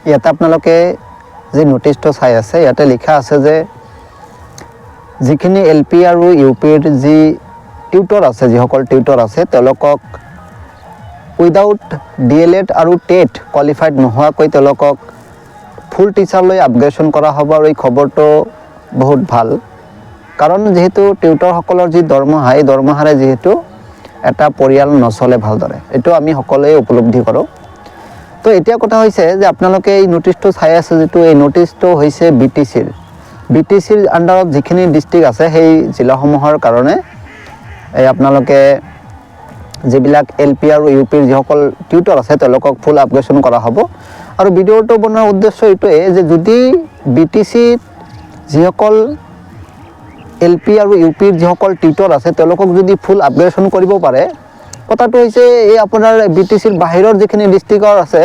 ইয়াতে আপোনালোকে যে নোটিছটো চাই আছে ইয়াতে লিখা আছে যে যিখিনি LP আৰু UPৰ যি টিউটৰ আছে যিসকল টিউটৰ আছে তেওঁলোকক উইদাউট DLED আৰু টেট কোৱালিফাইড নোহোৱাকৈ তেওঁলোকক ফুল টিচাৰলৈ আপগ্ৰেডেশ্যন কৰা হ'ব। আৰু এই খবৰটো বহুত ভাল, কাৰণ যিহেতু টিউটৰসকলৰ যি দৰমহা এই দৰমহাৰে যিহেতু এটা পৰিয়াল নচলে ভালদৰে, এইটো আমি সকলোৱে উপলব্ধি কৰোঁ। তো এতিয়া কথা হৈছে যে আপোনালোকে এই নোটিছটো চাই আছে, যিটো এই নোটিছটো হৈছে BTCৰ আণ্ডাৰত যিখিনি ডিষ্ট্ৰিক্ট আছে সেই জিলাসমূহৰ কাৰণে এই আপোনালোকে যিবিলাক LP আৰু UPৰ যিসকল টিউটৰ আছে তেওঁলোকক ফুল আপগ্ৰেডেশ্যন কৰা হ'ব। আৰু ভিডিঅ'টো বনোৱাৰ উদ্দেশ্য এইটোৱে যে যদি BTCত যিসকল LP আৰু UPৰ যিসকল টিউটৰ আছে তেওঁলোকক যদি ফুল আপগ্ৰেডেশ্যন কৰিব পাৰে, কথাটো হৈছে এই আপোনাৰ BTCৰ বাহিৰৰ যিখিনি ডিষ্ট্ৰিক্টৰ আছে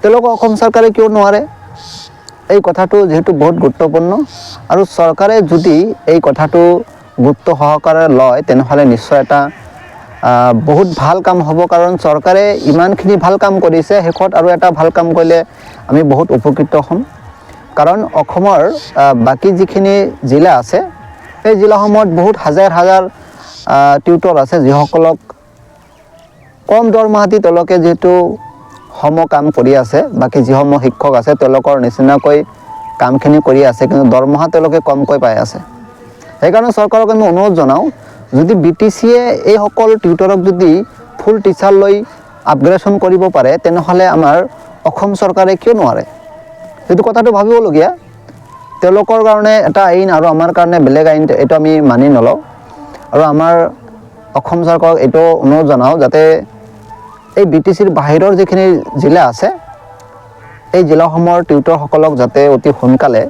তেওঁলোকক অসম চৰকাৰে কিয় নোৱাৰে, এই কথাটো যিহেতু বহুত গুৰুত্বপূৰ্ণ। আৰু চৰকাৰে যদি এই কথাটো গুৰুত্ব সহকাৰে লয় তেনেহ'লে নিশ্চয় এটা বহুত ভাল কাম হ'ব, কাৰণ চৰকাৰে ইমানখিনি ভাল কাম কৰিছে, শেষত আৰু এটা ভাল কাম কৰিলে আমি বহুত উপকৃত হ'ম। কাৰণ অসমৰ বাকী যিখিনি জিলা আছে সেই জিলাসমূহত বহুত হাজাৰ হাজাৰ টিউটৰ আছে যিসকলক কম দৰমহা দি তেওঁলোকে যিহেতু কাম কৰি আছে, বাকী যিসমূহ শিক্ষক আছে তেওঁলোকৰ নিচিনাকৈ কামখিনি কৰি আছে, কিন্তু দৰমহা তেওঁলোকে কমকৈ পাই আছে। সেইকাৰণে চৰকাৰক আমি অনুৰোধ জনাওঁ, যদি BTCয়ে এইসকল টিউটৰক যদি ফুল টিচাৰলৈ আপগ্ৰেডেশ্যন কৰিব পাৰে তেনেহ'লে আমাৰ অসম চৰকাৰে কিয় নোৱাৰে, সেইটো কথাটো ভাবিবলগীয়া। তেওঁলোকৰ কাৰণে এটা আইন আৰু আমাৰ কাৰণে বেলেগ আইন, এইটো আমি মানি নলওঁ। আৰু আমাৰ অসম চৰকাৰক এইটো অনুৰোধ জনাওঁ যাতে এই BTCৰ বাহিৰৰ যিখিনি জিলা আছে এই জিলাসমূহৰ টিউটৰসকলক যাতে অতি সোনকালে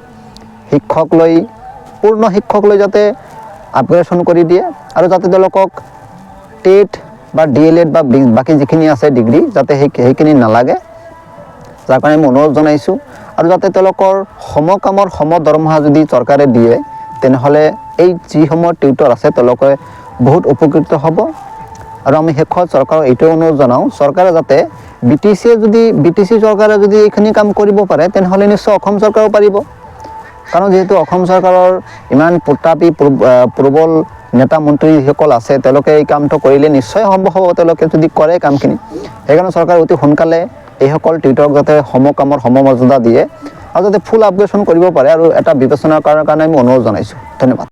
পূৰ্ণ শিক্ষক লৈ যাতে আপগ্ৰেডেশ্যন কৰি দিয়ে, আৰু যাতে তেওঁলোকক টেট বা DLED বা বাকী যিখিনি আছে ডিগ্ৰী যাতে সেইখিনি নালাগে, যাৰ কাৰণে আমি অনুৰোধ জনাইছোঁ। আৰু যাতে তেওঁলোকৰ সমকামৰ দৰমহা যদি চৰকাৰে দিয়ে তেনেহ'লে এই যিসমূহ টিউটৰ আছে তেওঁলোকে বহুত উপকৃত হ'ব। আৰু আমি শেষত চৰকাৰক এইটো অনুৰোধ জনাওঁ, চৰকাৰে যাতে BTC চৰকাৰে যদি এইখিনি কাম কৰিব পাৰে তেনেহ'লে নিশ্চয় অসম চৰকাৰেও পাৰিব। কাৰণ যিহেতু অসম চৰকাৰৰ ইমান প্ৰবল নেতা মন্ত্ৰী যিসকল আছে তেওঁলোকে এই কামটো কৰিলে নিশ্চয় সম্ভৱ হ'ব, তেওঁলোকে যদি কৰে কামখিনি। সেইকাৰণে চৰকাৰে অতি সোনকালে এইসকল টিউটৰক যাতে সমকামৰ মৰ্যাদা দিয়ে আৰু যাতে ফুল আপগ্ৰেডেশ্যন কৰিব পাৰে, আৰু এটা বিবেচনা কৰাৰ কাৰণে আমি অনুৰোধ জনাইছোঁ। ধন্যবাদ।